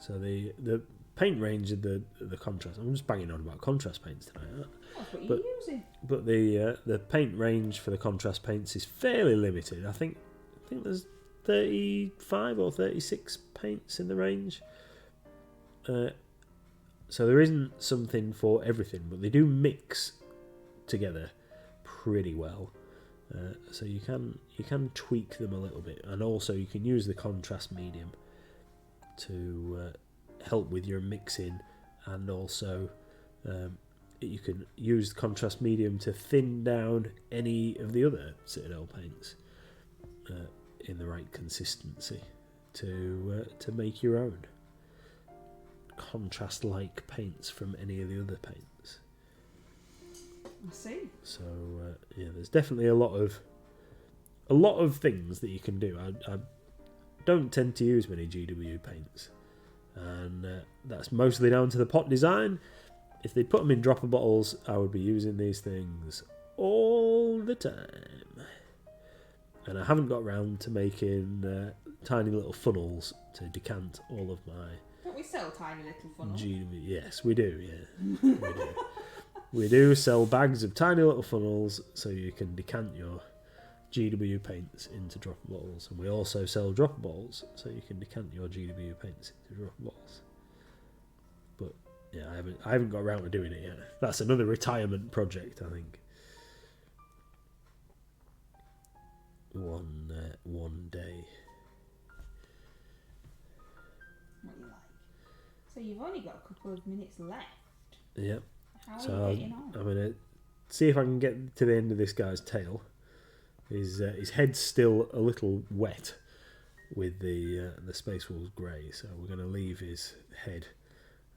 So the paint range of the contrast. I'm just banging on about contrast paints tonight. That's what you're using. But the paint range for the contrast paints is fairly limited. I think there's 35 or 36 paints in the range. so there isn't something for everything, but they do mix together pretty well. So you can tweak them a little bit, and also you can use the contrast medium to help with your mixing, and also you can use the contrast medium to thin down any of the other Citadel paints in the right consistency to make your own contrast-like paints from any of the other paints. I see. So yeah, there's definitely a lot of things that you can do. I don't tend to use many GW paints, and that's mostly down to the pot design. If they put them in dropper bottles, I would be using these things all the time. And I haven't got round to making tiny little funnels to decant all of my... Don't we sell tiny little funnels? GW. Yes, we do, yeah. We do. We do sell bags of tiny little funnels so you can decant your GW paints into dropper bottles. And we also sell dropper bottles so you can decant your GW paints into dropper bottles. But yeah, I haven't got around to doing it yet. That's another retirement project, I think. One day. What you like? So you've only got a couple of minutes left. Yep. How So are you getting on? I'm going to see if I can get to the end of this guy's tail. His head's still a little wet with the Space Wolves grey, so we're going to leave his head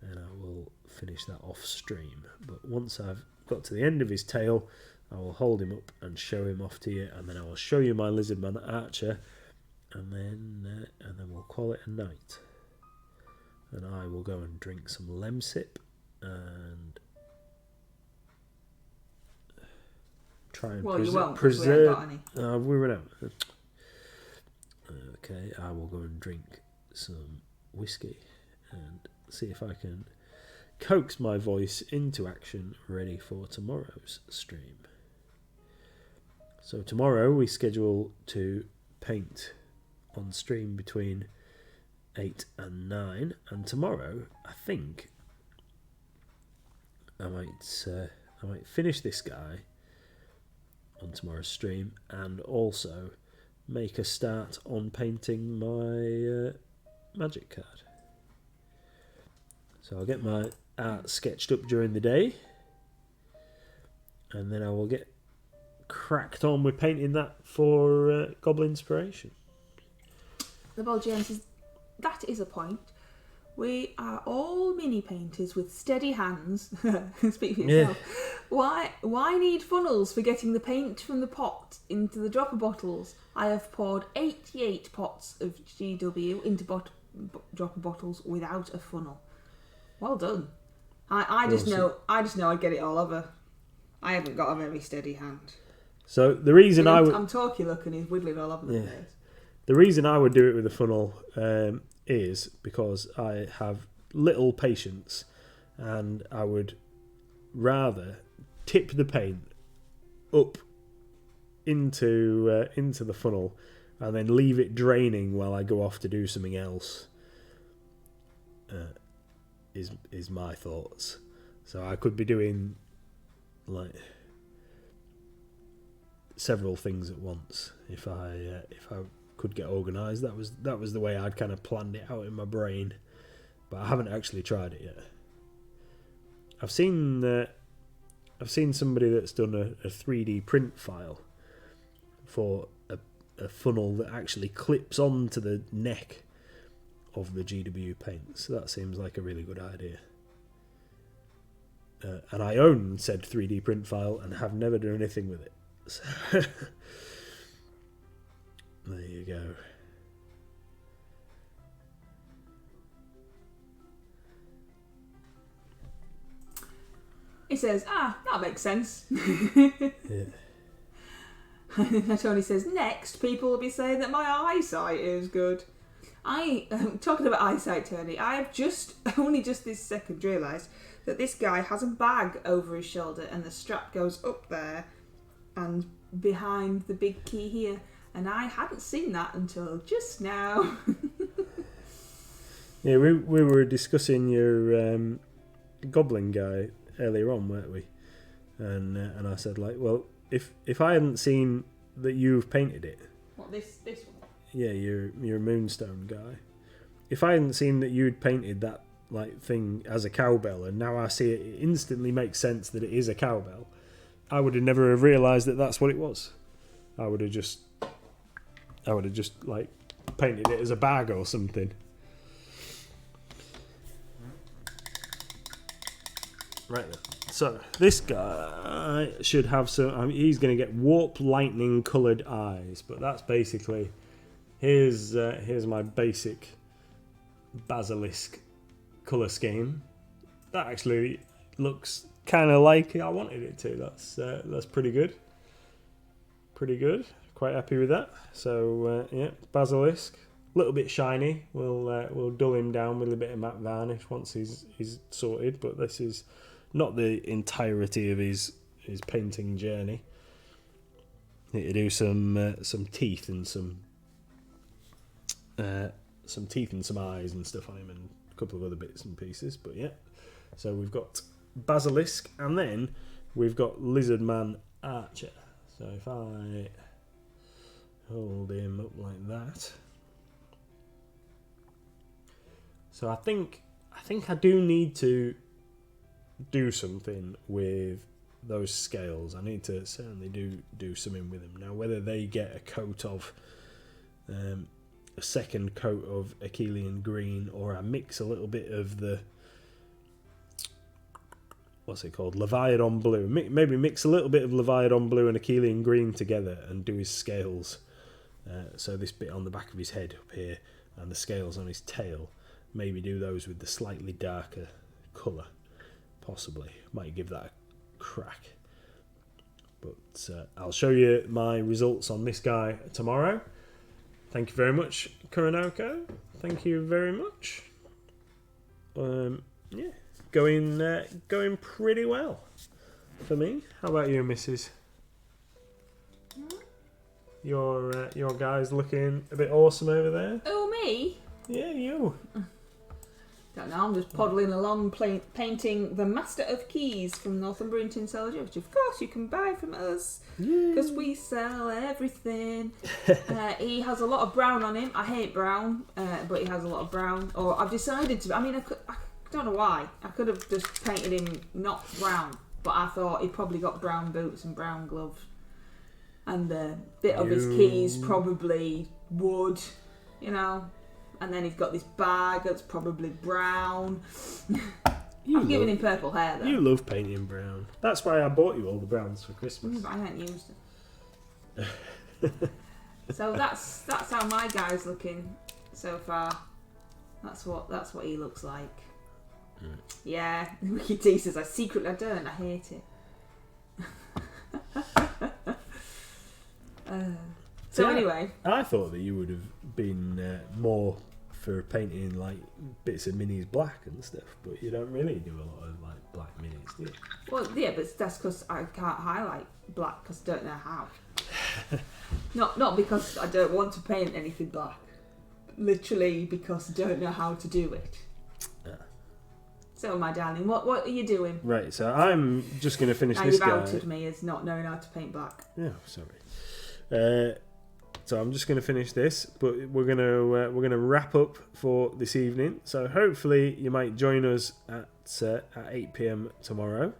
and I will finish that off stream. But once I've got to the end of his tail, I will hold him up and show him off to you, and then I will show you my LizardMan Archer, and then we'll call it a night. And I will go and drink some Lemsip and try and Well, you won't, 'cause preserve. we haven't got any. We run out. Okay, I will go and drink some whiskey and see if I can coax my voice into action, ready for tomorrow's stream. So tomorrow we schedule to paint on stream between 8 and 9, and tomorrow I think I might finish this guy on tomorrow's stream and also make a start on painting my magic card. So I'll get my art sketched up during the day, and then I will get cracked on with painting that for Goblin Inspiration. The Ball James says, that is a point. We are all mini painters with steady hands. Speak for yourself. Yeah. Why need funnels for getting the paint from the pot into the dropper bottles? I have poured 88 pots of GW into dropper bottles without a funnel. Well done. I just know I'd get it all over. I haven't got a very steady hand. So the reason I'm talky looking, he's wiggling all over the place. The reason I would do it with a funnel is because I have little patience, and I would rather tip the paint up into the funnel and then leave it draining while I go off to do something else. Is my thoughts. So I could be doing like several things at once if I could get organised. That was the way I'd kind of planned it out in my brain, but I haven't actually tried it yet. I've seen somebody that's done a 3D print file for a funnel that actually clips onto the neck of the GW paint, so that seems like a really good idea. And I own said 3D print file and have never done anything with it. So there you go. He says, that makes sense. Yeah. Tony says, next, people will be saying that my eyesight is good. Talking about eyesight, Tony, I have only just this second realised that this guy has a bag over his shoulder and the strap goes up there and behind the big key here, and I hadn't seen that until just now. Yeah, we were discussing your goblin guy earlier on, weren't we? And I said, like, well, if I hadn't seen that you've painted it, What, this one? yeah, your moonstone guy. If I hadn't seen that you'd painted that like thing as a cowbell, and now I see it, it instantly makes sense that it is a cowbell. I would have never have realised that that's what it was. I would have just like painted it as a bag or something. Right then. So this guy should have some. I mean, he's going to get warp lightning coloured eyes, but that's basically here's my basic basilisk colour scheme. That actually looks kind of like I wanted it to. That's pretty good. Pretty good. Quite happy with that. So yeah, basilisk, a little bit shiny. We'll dull him down with a bit of matte varnish once he's sorted. But this is not the entirety of his painting journey. Need to do some teeth and some teeth and some eyes and stuff on him, and a couple of other bits and pieces. But yeah, so we've got basilisk, and then we've got LizardMan Archer. So if I hold him up like that, so I think I do need to do something with those scales. I need to certainly do something with them. Now, whether they get a coat of a second coat of Achillean green, or I mix a little bit of the what's it called, Leviathan blue, maybe mix a little bit of Leviathan blue and Achillean green together and do his scales. So this bit on the back of his head up here and the scales on his tail, maybe do those with the slightly darker colour. Possibly. Might give that a crack. But I'll show you my results on this guy tomorrow. Thank you very much, Kuronoko. Thank you very much. Yeah, going pretty well for me. How about you, Mrs? Your guy's looking a bit awesome over there. Oh, me? Yeah, you. Don't know, I'm just poddling along painting the Master of Keys from Northumbrian Soldier, which of course you can buy from us because we sell everything. He has a lot of brown on him. I hate brown, but he has a lot of brown. Or I've decided to. I mean, I don't know why. I could have just painted him not brown, but I thought he probably got brown boots and brown gloves, and the bit of his keys probably wood, you know. And then he's got this bag that's probably brown. I've given him purple hair though. You love painting brown. That's why I bought you all the browns for Christmas. But I haven't used them. So that's how my guy's looking so far. That's what he looks like. Yeah, Wiki T says I hate it. So anyway, I thought that you would have been more for painting like bits of minis black and stuff, but you don't really do a lot of like black minis, do you? Well, yeah, but that's because I can't highlight black because I don't know how. Not because I don't want to paint anything black. Literally because I don't know how to do it. So, my darling, what are you doing? Right, so I'm just going to finish this guy. You've outed me as not knowing how to paint black. Yeah, sorry. So I'm just going to finish this, but we're going to wrap up for this evening. So hopefully you might join us at 8 p.m. tomorrow,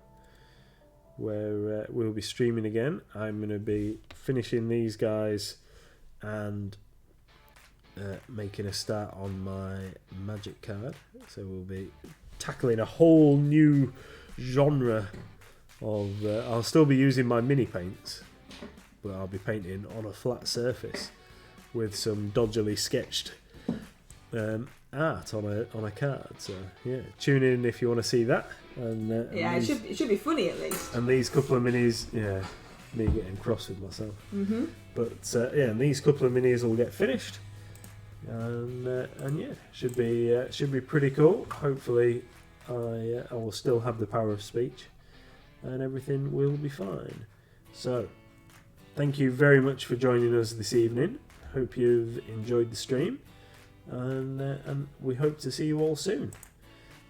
where we'll be streaming again. I'm going to be finishing these guys and making a start on my magic card. So we'll be tackling a whole new genre of. I'll still be using my mini paints, but I'll be painting on a flat surface with some dodgily sketched art on a card. So yeah, tune in if you want to see that. And it should be funny at least. And these couple of minis, yeah, me getting cross with myself. Mm-hmm. But yeah, and these couple of minis will get finished, and yeah, should be pretty cool. Hopefully, I will still have the power of speech, and everything will be fine. So. Thank you very much for joining us this evening. Hope you've enjoyed the stream. and we hope to see you all soon.